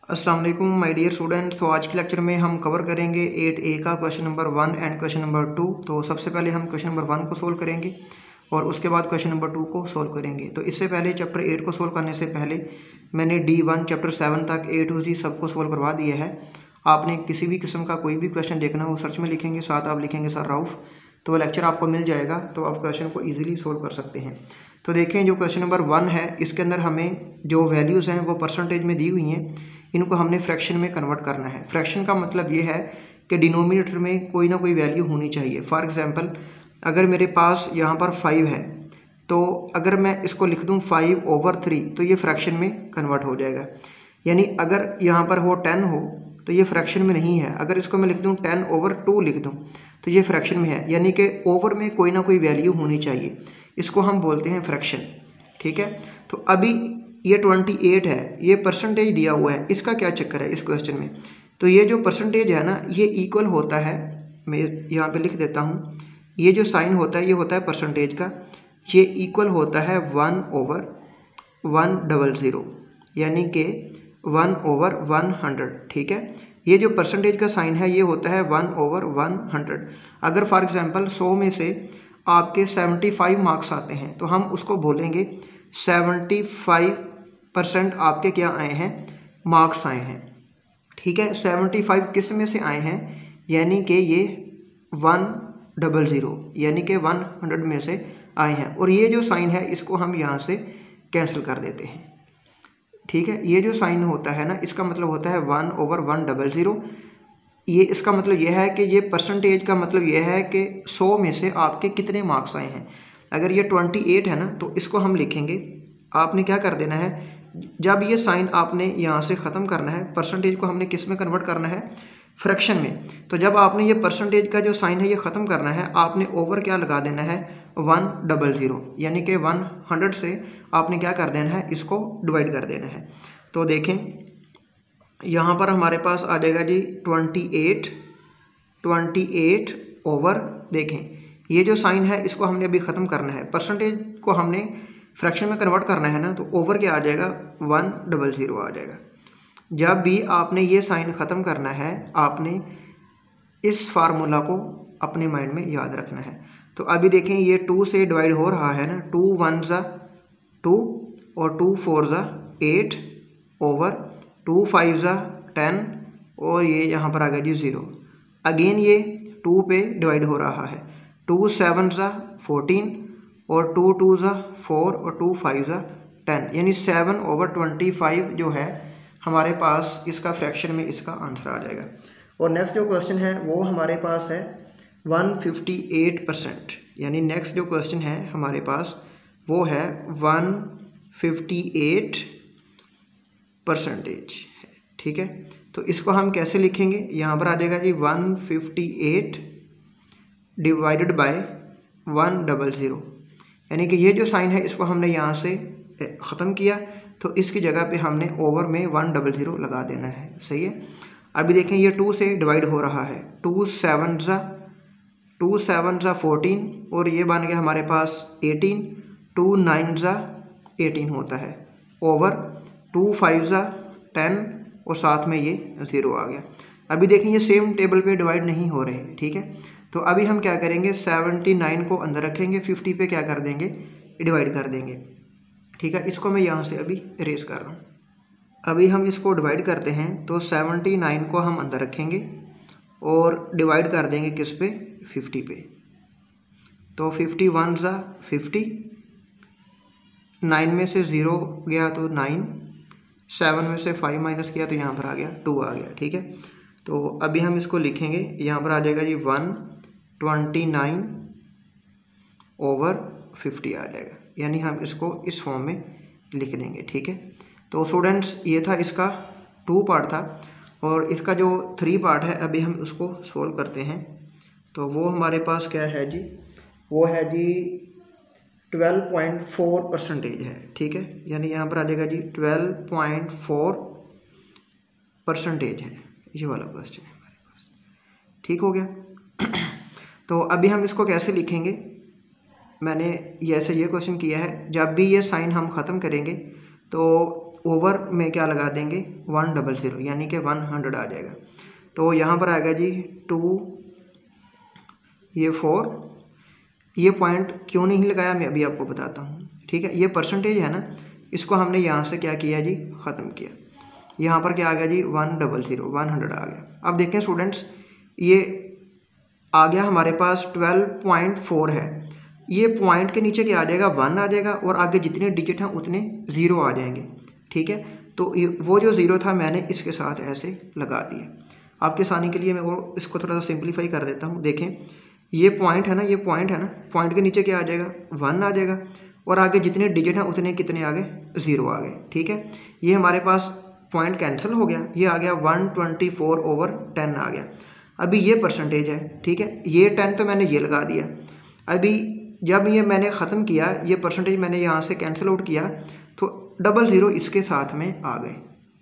अस्सलाम वालेकुम my dear students. तो आज के लेक्चर में हम कवर करेंगे 8A का question number 1 and question number 2। तो सबसे पहले हम क्वेश्चन नंबर 1 को सोल्व करेंगे और उसके बाद क्वेश्चन नंबर 2 को सोल्व करेंगे। तो इससे पहले चैप्टर 8 को सोल्व करने से पहले मैंने D1 चैप्टर 7 तक A to Z सबको सोल्व करवा दिया है। आपने किसी भी किस्म का कोई भी क्वेश्चन देखना हो सर्च में लिखेंगे, साथ आप लिखेंगे सर राउफ, तो वह लेक्चर आपको मिल जाएगा, तो आप क्वेश्चन को ईजिली सोल्व कर सकते हैं। तो देखें, जो क्वेश्चन नंबर 1 है इसके अंदर हमें जो वैल्यूज़ हैं वो परसेंटेज में दी हुई हैं, इनको हमने फ्रैक्शन में कन्वर्ट करना है। फ्रैक्शन का मतलब ये है कि डिनोमिनेटर में कोई ना कोई वैल्यू होनी चाहिए। फॉर एग्जांपल, अगर मेरे पास यहाँ पर 5 है, तो अगर मैं इसको लिख दूँ 5/3, तो ये फ्रैक्शन में कन्वर्ट हो जाएगा। यानी अगर यहाँ पर हो 10 हो तो ये फ्रैक्शन में नहीं है। अगर इसको मैं लिख दूँ 10/2 लिख दूँ तो ये फ्रैक्शन में है। यानी कि ओवर में कोई ना कोई वैल्यू होनी चाहिए, इसको हम बोलते हैं फ्रैक्शन। ठीक है, तो अभी ये 28 है, ये परसेंटेज दिया हुआ है, इसका क्या चक्कर है इस क्वेश्चन में। तो ये जो परसेंटेज है ना, ये इक्वल होता है, मैं यहाँ पे लिख देता हूँ, ये जो साइन होता है ये होता है परसेंटेज का, ये इक्वल होता है 1/100, यानी कि 1/100। ठीक है, ये जो परसेंटेज का साइन है ये होता है 1/100। अगर फॉर एग्जांपल 100 में से आपके 75 मार्क्स आते हैं तो हम उसको बोलेंगे 75% आपके क्या आए हैं, मार्क्स आए हैं। ठीक है, 75 किस में से आए हैं, यानी कि ये 100, यानी कि 100 में से आए हैं। और ये जो साइन है इसको हम यहाँ से कैंसिल कर देते हैं। ठीक है, ये जो साइन होता है ना, इसका मतलब होता है 1/100। ये इसका मतलब यह है कि ये परसेंटेज का मतलब यह है कि 100 में से आपके कितने मार्क्स आए हैं। अगर ये 28 है ना, तो इसको हम लिखेंगे, आपने क्या कर देना है, जब ये साइन आपने यहाँ से ख़त्म करना है, परसेंटेज को हमने किस में कन्वर्ट करना है, फ्रैक्शन में। तो जब आपने ये परसेंटेज का जो साइन है ये ख़त्म करना है, आपने ओवर क्या लगा देना है, 100, यानी कि 100 से आपने क्या कर देना है, इसको डिवाइड कर देना है। तो देखें, यहाँ पर हमारे पास आ जाएगा जी 28 ओवर, देखें ये जो साइन है इसको हमने अभी ख़त्म करना है, परसेंटेज को हमने फ्रैक्शन में कन्वर्ट करना है ना, तो ओवर क्या आ जाएगा, 100 आ जाएगा। जब भी आपने ये साइन ख़त्म करना है, आपने इस फार्मूला को अपने माइंड में याद रखना है। तो अभी देखें, ये 2 से डिवाइड हो रहा है ना, 2 1 2 और 2 4 8 ओवर 2 5 10 और ये यहाँ पर आ गया जी 0। अगेन ये 2 पे डिवाइड हो रहा है, 2 7 14 और 2 2 4 और 2 5 10, यानी 7/25 जो है हमारे पास इसका फ्रैक्शन में इसका आंसर आ जाएगा। और नेक्स्ट जो क्वेश्चन है वो हमारे पास है 158%, यानी नेक्स्ट जो क्वेश्चन है हमारे पास वो है 158%। ठीक है, तो इसको हम कैसे लिखेंगे, यहाँ पर आ जाएगा जी 158 डिवाइडेड बाय 100, यानी कि ये जो साइन है इसको हमने यहाँ से ख़त्म किया, तो इसकी जगह पे हमने ओवर में 100 लगा देना है। सही है, अभी देखें ये 2 से डिवाइड हो रहा है, 2 7 14 और ये बन गया हमारे पास 18, 2 9 18 होता है, ओवर 2 5 10 और साथ में ये 0 आ गया। अभी देखें ये सेम टेबल पे डिवाइड नहीं हो रहे। ठीक है, तो अभी हम क्या करेंगे, 79 को अंदर रखेंगे, 50 पे क्या कर देंगे, डिवाइड कर देंगे। ठीक है, इसको मैं यहाँ से अभी इरेज कर रहा हूँ। अभी हम इसको डिवाइड करते हैं, तो 79 को हम अंदर रखेंगे और डिवाइड कर देंगे किस पे, 50 पे। तो 51 50, 9 में से 0 गया तो 9, 7 में से 5 माइनस किया तो यहाँ पर आ गया 2 आ गया। ठीक है, तो अभी हम इसको लिखेंगे, यहाँ पर आ जाएगा जी 129/50 आ जाएगा, यानी हम इसको इस फॉर्म में लिख देंगे। ठीक है, तो स्टूडेंट्स ये था, इसका 2 पार्ट था और इसका जो 3 पार्ट है अभी हम उसको सोल्व करते हैं। तो वो हमारे पास क्या है जी, वो है जी 12.4% है। ठीक है, यानी यहाँ पर आ जाएगा जी 12.4% है, ये वाला क्वेश्चन है हमारे पास। ठीक हो गया। तो अभी हम इसको कैसे लिखेंगे, मैंने ऐसे ये क्वेश्चन किया है, जब भी ये साइन हम ख़त्म करेंगे तो ओवर में क्या लगा देंगे 100 यानी कि 100 आ जाएगा। तो यहाँ पर आएगा जी 2 ये 4, ये पॉइंट क्यों नहीं लगाया मैं अभी आपको बताता हूँ, ठीक है। ये परसेंटेज है ना, इसको हमने यहाँ से क्या किया जी, ख़त्म किया। यहाँ पर क्या आ गया जी 100 आ गया। अब देखें स्टूडेंट्स, ये आ गया हमारे पास 12.4 है। ये पॉइंट के नीचे क्या आ जाएगा 1 आ जाएगा और आगे जितने डिजिट हैं उतने 0 आ जाएंगे, ठीक है। तो वो जो 0 था मैंने इसके साथ ऐसे लगा दिए। आपके आसानी के लिए मैं वो इसको थोड़ा सा सिंप्लीफाई कर देता हूँ। देखें ये पॉइंट है ना, ये पॉइंट है ना, पॉइंट के नीचे क्या आ जाएगा 1 आ जाएगा और आगे जितने डिजिट हैं उतने कितने आ गए 0 आ गए, ठीक है। ये हमारे पास पॉइंट कैंसिल हो गया, ये आ गया 124/10 आ गया। अभी ये परसेंटेज है, ठीक है, ये 10 तो मैंने ये लगा दिया। अभी जब ये मैंने ख़त्म किया, ये परसेंटेज मैंने यहाँ से कैंसिल आउट किया तो 00 इसके साथ में आ गए,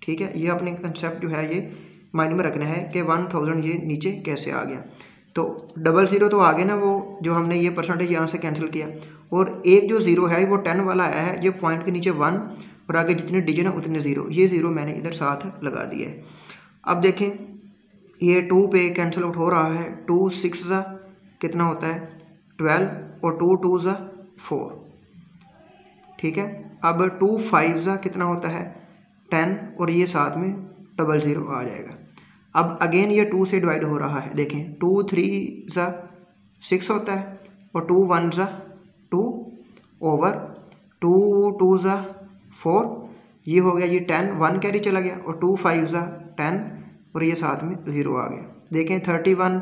ठीक है। ये अपने कंसेप्ट जो है ये माइंड में रखना है कि 1000 ये नीचे कैसे आ गया। तो 00 तो आ गए ना, वो जो हमने ये परसेंटेज यहाँ से कैंसिल किया, और एक जो 0 है वो 10 वाला आया है, जो पॉइंट के नीचे 1 और आगे जितने डिजिट हैं उतने 0, ये 0 मैंने इधर साथ लगा दिया है। अब देखें ये 2 पे कैंसिल आउट हो रहा है, 2 6 ज़ा कितना होता है 12 और 2 2 ज़ा 4, ठीक है। अब 2 5 ज़ा कितना होता है 10 और ये साथ में 00 आ जाएगा। अब अगेन ये 2 से डिवाइड हो रहा है, देखें 2 3 ज़ा 6 होता है और 2 1 ज़ा 2 ओवर 2 2 ज़ा 4, ये हो गया जी 10, 1 कैरी चला गया और 2 5 ज़ा 10 और ये साथ में 0 आ गया। देखें 31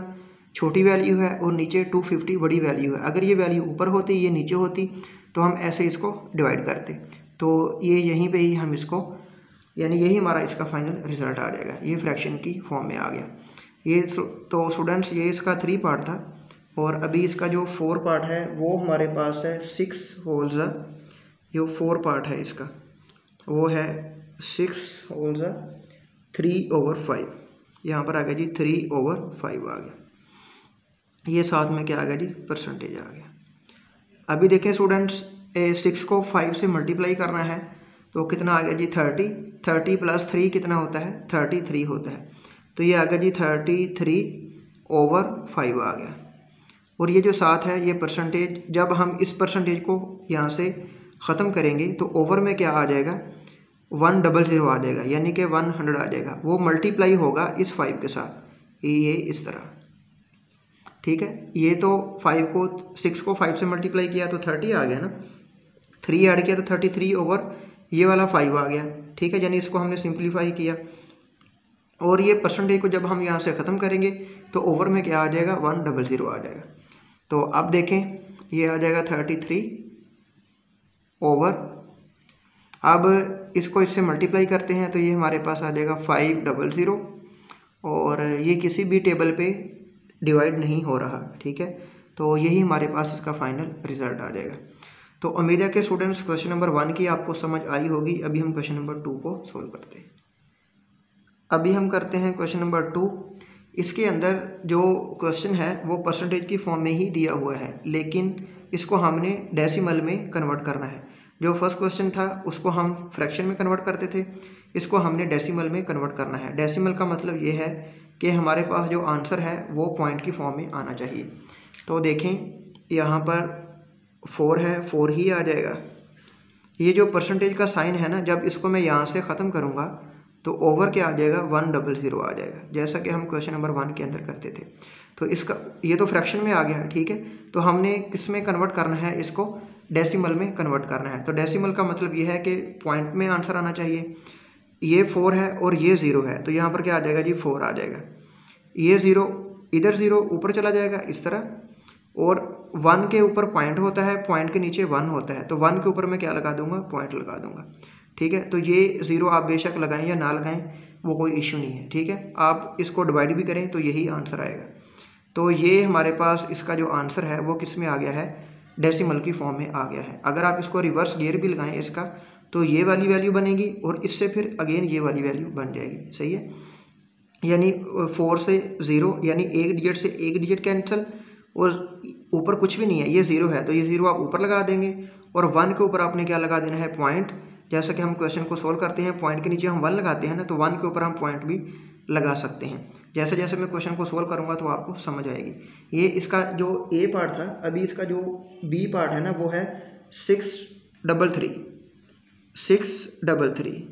छोटी वैल्यू है और नीचे 250 बड़ी वैल्यू है। अगर ये वैल्यू ऊपर होती, ये नीचे होती, तो हम ऐसे इसको डिवाइड करते। तो ये यहीं पे ही हम इसको, यानी यही हमारा इसका फाइनल रिजल्ट आ जाएगा, ये फ्रैक्शन की फॉर्म में आ गया। ये तो स्टूडेंट्स ये इसका 3 पार्ट था और अभी इसका जो 4 पार्ट है वो हमारे पास है 6 होल्स, जो 4 पार्ट है इसका वो है 6 होल्स 3/5। यहाँ पर आ गया जी 3/5 आ गया। ये साथ में क्या आ गया जी परसेंटेज आ गया। अभी देखें स्टूडेंट्स 6 को 5 से मल्टीप्लाई करना है तो कितना आ गया जी 30 प्लस 3 कितना होता है 33 होता है। तो ये आ गया जी 33/5 आ गया। और ये जो साथ है ये परसेंटेज, जब हम इस परसेंटेज को यहाँ से ख़त्म करेंगे तो ओवर में क्या आ जाएगा 100 आ जाएगा, यानी कि 100 आ जाएगा। वो मल्टीप्लाई होगा इस 5 के साथ, ये इस तरह, ठीक है। ये तो 6 को 5 से मल्टीप्लाई किया तो 30 आ गया ना, 3 ऐड किया तो 33 ओवर ये वाला 5 आ गया, ठीक है। यानी इसको हमने सिंप्लीफाई किया और ये परसेंटेज को जब हम यहाँ से ख़त्म करेंगे तो ओवर में क्या आ जाएगा 100 आ जाएगा। तो अब देखें ये आ जाएगा 33 ओवर, अब इसको इससे मल्टीप्लाई करते हैं तो ये हमारे पास आ जाएगा 500 और ये किसी भी टेबल पे डिवाइड नहीं हो रहा, ठीक है। तो यही हमारे पास इसका फाइनल रिजल्ट आ जाएगा। तो उम्मीद है कि स्टूडेंट्स क्वेश्चन नंबर 1 की आपको समझ आई होगी। अभी हम क्वेश्चन नंबर 2 को सोल्व करते हैं। अभी हम करते हैं क्वेश्चन नंबर 2। इसके अंदर जो क्वेश्चन है वो परसेंटेज की फॉर्म में ही दिया हुआ है, लेकिन इसको हमने डेसिमल में कन्वर्ट करना है। जो फर्स्ट क्वेश्चन था उसको हम फ्रैक्शन में कन्वर्ट करते थे, इसको हमने डेसिमल में कन्वर्ट करना है। डेसिमल का मतलब ये है कि हमारे पास जो आंसर है वो पॉइंट की फॉर्म में आना चाहिए। तो देखें यहाँ पर 4 है, 4 ही आ जाएगा। ये जो परसेंटेज का साइन है ना, जब इसको मैं यहाँ से ख़त्म करूँगा तो ओवर क्या आ जाएगा 100 आ जाएगा, जैसा कि हम क्वेश्चन नंबर 1 के अंदर करते थे। तो इसका ये तो फ्रैक्शन में आ गया, ठीक है। तो हमने किस में कन्वर्ट करना है, इसको डेसिमल में कन्वर्ट करना है। तो डेसिमल का मतलब ये है कि पॉइंट में आंसर आना चाहिए। ये 4 है और ये 0 है, तो यहाँ पर क्या आ जाएगा जी 4 आ जाएगा। ये 0 इधर 0 ऊपर चला जाएगा इस तरह, और 1 के ऊपर पॉइंट होता है, पॉइंट के नीचे 1 होता है, तो 1 के ऊपर मैं क्या लगा दूंगा पॉइंट लगा दूंगा, ठीक है। तो ये 0 आप बेशक लगाएं या ना लगाएं वो कोई इशू नहीं है, ठीक है। आप इसको डिवाइड भी करें तो यही आंसर आएगा। तो ये हमारे पास इसका जो आंसर है वो किस में आ गया है, डेसिमल की फॉर्म में आ गया है। अगर आप इसको रिवर्स गियर भी लगाएं इसका तो ये वाली वैल्यू बनेगी और इससे फिर अगेन ये वाली वैल्यू बन जाएगी, सही है। यानी 4 से 0, यानी एक डिजिट से एक डिजिट कैंसिल, और ऊपर कुछ भी नहीं है, ये 0 है तो ये 0 आप ऊपर लगा देंगे और 1 के ऊपर आपने क्या लगा देना है पॉइंट, जैसा कि हम क्वेश्चन को सोल्व करते हैं, पॉइंट के नीचे हम 1 लगाते हैं ना, तो 1 के ऊपर हम पॉइंट भी लगा सकते हैं। जैसे जैसे मैं क्वेश्चन को सोल्व करूँगा तो आपको समझ आएगी। ये इसका जो ए पार्ट था, अभी इसका जो बी पार्ट है ना वो है 633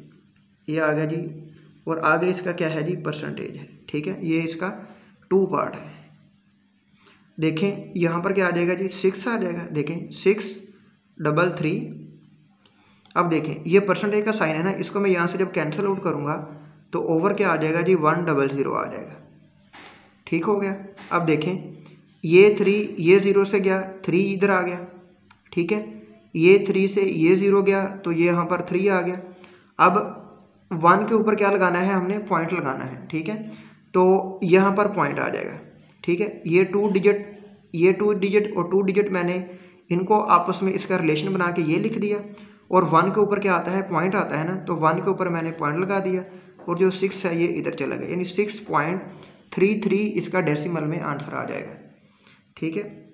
ये आ गया जी। और आगे इसका क्या है जी, परसेंटेज है, ठीक है। ये इसका 2 पार्ट है। देखें यहाँ पर क्या आ जाएगा जी, 6 आ जाएगा। देखें 633। अब देखें ये परसेंटेज का साइन है ना, इसको मैं यहाँ से जब कैंसिल आउट करूँगा तो ओवर क्या आ जाएगा जी, 100 आ जाएगा। ठीक हो गया। अब देखें ये 3 ये 0 से गया, 3 इधर आ गया, ठीक है। ये 3 से ये 0 गया तो ये यहाँ पर 3 आ गया। अब 1 के ऊपर क्या लगाना है, हमने पॉइंट लगाना है, ठीक है। तो यहाँ पर पॉइंट आ जाएगा, ठीक है। ये 2 डिजिट और 2 डिजिट मैंने इनको आपस में इसका रिलेशन बना के ये लिख दिया। और 1 के ऊपर क्या आता है, पॉइंट आता है ना, तो 1 के ऊपर मैंने पॉइंट लगा दिया और जो 6 है ये इधर चला गया, यानी 6.33 इसका डेसिमल में आंसर आ जाएगा, ठीक है।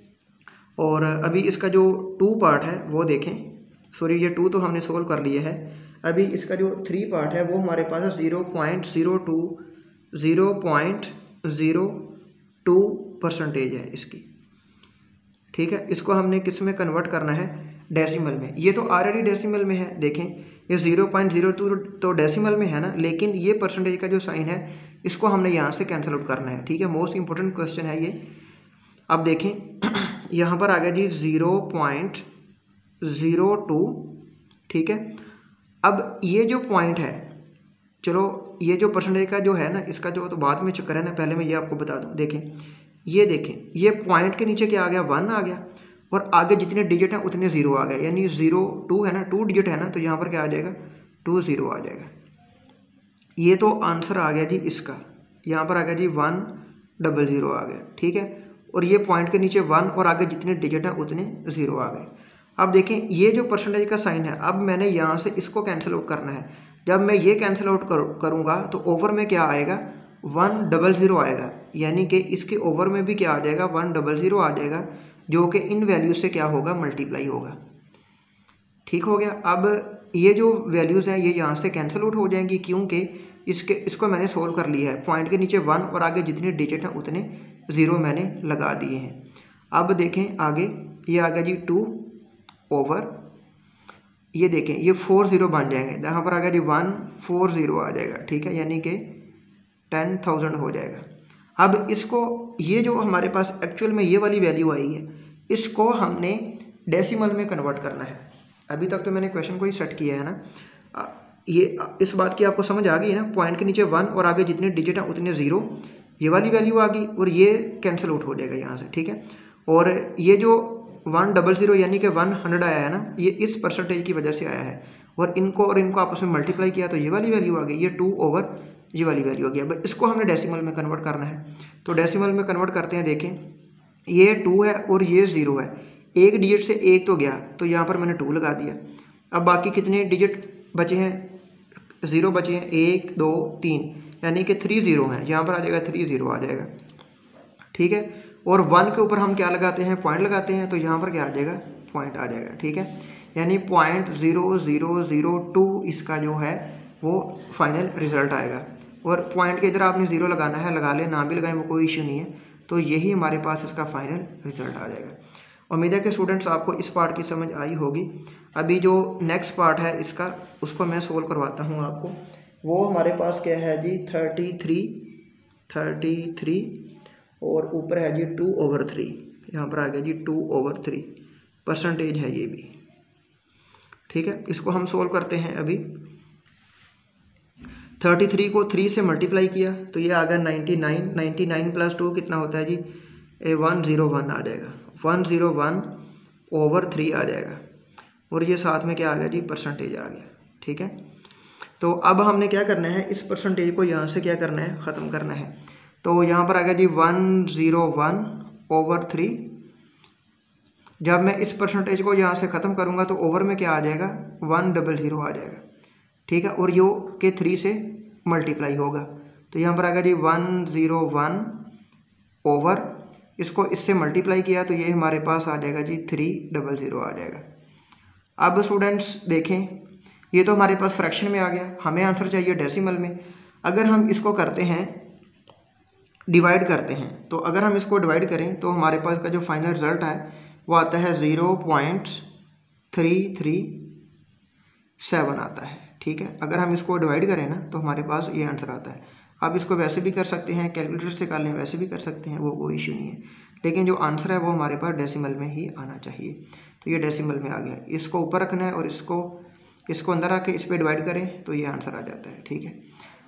और अभी इसका जो 2 पार्ट है वो देखें, सॉरी ये 2 तो हमने सोल्व कर लिया है। अभी इसका जो 3 पार्ट है वो हमारे पास 0.02 परसेंटेज है इसकी, ठीक है। इसको हमने किस में कन्वर्ट करना है, डेसिमल में। ये तो ऑलरेडी डेसिमल में है, देखें ये 0.02 तो डेसिमल में है ना, लेकिन ये परसेंटेज का जो साइन है इसको हमने यहाँ से कैंसिल आउट करना है, ठीक है। मोस्ट इंपॉर्टेंट क्वेश्चन है ये। अब देखें यहाँ पर आ गया जी 0.02, ठीक है। अब ये जो पॉइंट है, चलो ये जो परसेंटेज का जो है ना, इसका जो तो बाद में चक्कर है ना, पहले मैं ये आपको बता दूं। देखें ये पॉइंट के नीचे क्या आ गया, 1 आ गया, और आगे जितने डिजिट हैं उतने 0 आ गए, यानी 0.2 है ना, 2 डिजिट है ना, तो यहाँ पर क्या आ जाएगा, 20 आ जाएगा। ये तो आंसर आ गया जी इसका, यहाँ पर आ गया जी 100 आ गया, ठीक है। और ये पॉइंट के नीचे 1 और आगे जितने डिजिट हैं उतने 0 आ गए। अब देखें ये जो परसेंटेज का साइन है, अब मैंने यहाँ से इसको कैंसिल आउट करना है। जब मैं ये कैंसिल आउट करूँगा तो ओवर में क्या आएगा, 100 आएगा, यानी कि इसके ओवर में भी क्या आ जाएगा, 100 आ जाएगा, जो कि इन वैल्यूज से क्या होगा, मल्टीप्लाई होगा। ठीक हो गया। अब ये जो वैल्यूज़ हैं ये यहाँ से कैंसिल आउट हो जाएंगी, क्योंकि इसको मैंने सोल्व कर लिया है। पॉइंट के नीचे 1 और आगे जितने डिजिट हैं उतने 0 मैंने लगा दिए हैं। अब देखें आगे, ये आ गया जी 2 ओवर, ये देखें ये 40 बन जाएंगे, यहाँ पर आ गया जी 140 आ जाएगा, ठीक है, यानी कि 10,000 हो जाएगा। अब इसको, ये जो हमारे पास एक्चुअल में ये वाली वैल्यू आई है, इसको हमने डेसिमल में कन्वर्ट करना है। अभी तक तो मैंने क्वेश्चन को ही सेट किया है ना, ये इस बात की आपको समझ आ गई है ना। पॉइंट के नीचे 1 और आगे जितने डिजिट हैं उतने 0, ये वाली वैल्यू आ गई, और ये कैंसिल आउट हो जाएगा यहाँ से, ठीक है। और ये जो 100 यानी कि 100 आया है ना, ये इस परसेंटेज की वजह से आया है, और इनको आपस में मल्टीप्लाई किया तो ये वाली वैल्यू आ गई, ये 2 ओवर ये वाली वैल्यू आ गई। अब इसको हमने डेसिमल में कन्वर्ट करना है, तो डेसिमल में कन्वर्ट करते हैं। देखें ये 2 है और ये 0 है, एक डिजिट से एक तो गया, तो यहाँ पर मैंने 2 लगा दिया। अब बाकी कितने डिजिट बचे हैं, 0 बचे हैं, 1 2 3, यानी कि 30 हैं, यहाँ पर आ जाएगा 30 आ जाएगा, ठीक है। और 1 के ऊपर हम क्या लगाते हैं, पॉइंट लगाते हैं, तो यहाँ पर क्या आ जाएगा, पॉइंट आ जाएगा, ठीक है। यानी 0.0002 इसका जो है वो फाइनल रिजल्ट आएगा। और पॉइंट के इधर आपने 0 लगाना है, लगा ले, ना भी लगाएं वो कोई इशू नहीं है, तो यही हमारे पास इसका फाइनल रिजल्ट आ जाएगा। उम्मीद है कि स्टूडेंट्स आपको इस पार्ट की समझ आई होगी। अभी जो नेक्स्ट पार्ट है इसका, उसको मैं सोल्व करवाता हूँ आपको। वो हमारे पास क्या है जी, 33 और ऊपर है जी 2/3, यहाँ पर आ गया जी 2/3 परसेंटेज है ये भी, ठीक है। इसको हम सोल्व करते हैं। अभी 33 को 3 से मल्टीप्लाई किया तो ये आ गया 99 + 2 कितना होता है जी, 101 आ जाएगा, 101/3 आ जाएगा। और ये साथ में क्या आ गया जी, परसेंटेज आ गया, ठीक है। तो अब हमने क्या करना है, इस परसेंटेज को यहाँ से क्या करना है, ख़त्म करना है। तो यहाँ पर आ गया जी 101/3। जब मैं इस परसेंटेज को यहाँ से ख़त्म करूँगा तो ओवर में क्या आ जाएगा, 100 आ जाएगा, ठीक है। और यो के 3 से मल्टीप्लाई होगा, तो यहाँ पर आ गया जी 101 ओवर, इसको इससे मल्टीप्लाई किया तो ये हमारे पास आ जाएगा जी 300 आ जाएगा। अब स्टूडेंट्स देखें, ये तो हमारे पास फ्रैक्शन में आ गया, हमें आंसर चाहिए डेसिमल में। अगर हम इसको करते हैं डिवाइड करते हैं, तो अगर हम इसको डिवाइड करें तो हमारे पास का जो फाइनल रिजल्ट है वो आता है 0.337 आता है। ठीक है, अगर हम इसको डिवाइड करें ना तो हमारे पास ये आंसर आता है। आप इसको वैसे भी कर सकते हैं, कैलकुलेटर से कर लें, वैसे भी कर सकते हैं, वो कोई इशू नहीं है, लेकिन जो आंसर है वो हमारे पास डेसिमल में ही आना चाहिए। तो ये डेसिमल में आ गया, इसको ऊपर रखना है और इसको अंदर आके इस पर डिवाइड करें तो ये आंसर आ जाता है। ठीक है,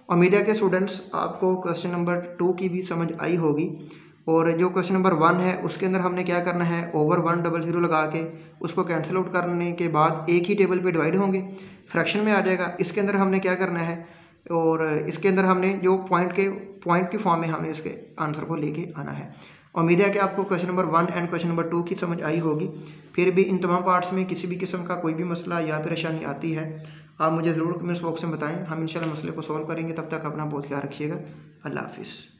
उम्मीद है कि स्टूडेंट्स आपको क्वेश्चन नंबर 2 की भी समझ आई होगी। और जो क्वेश्चन नंबर 1 है उसके अंदर हमने क्या करना है, ओवर 100 लगा के उसको कैंसिल आउट करने के बाद एक ही टेबल पे डिवाइड होंगे, फ्रैक्शन में आ जाएगा। इसके अंदर हमने क्या करना है, और इसके अंदर हमने जो पॉइंट की फॉर्म में हमें इसके आंसर को लेके आना है। उम्मीद है कि आपको question number 1 and question number 2 की समझ आई होगी। फिर भी इन तमाम पार्ट्स में किसी भी किस्म का कोई भी मसला या परेशानी आती है, आप मुझे ज़रूर कमेंट्स बॉक्स में बताएं, हम इंशाल्लाह मसले को सॉल्व करेंगे। तब तक अपना बहुत ख्याल रखिएगा। अल्लाह हाफिज़।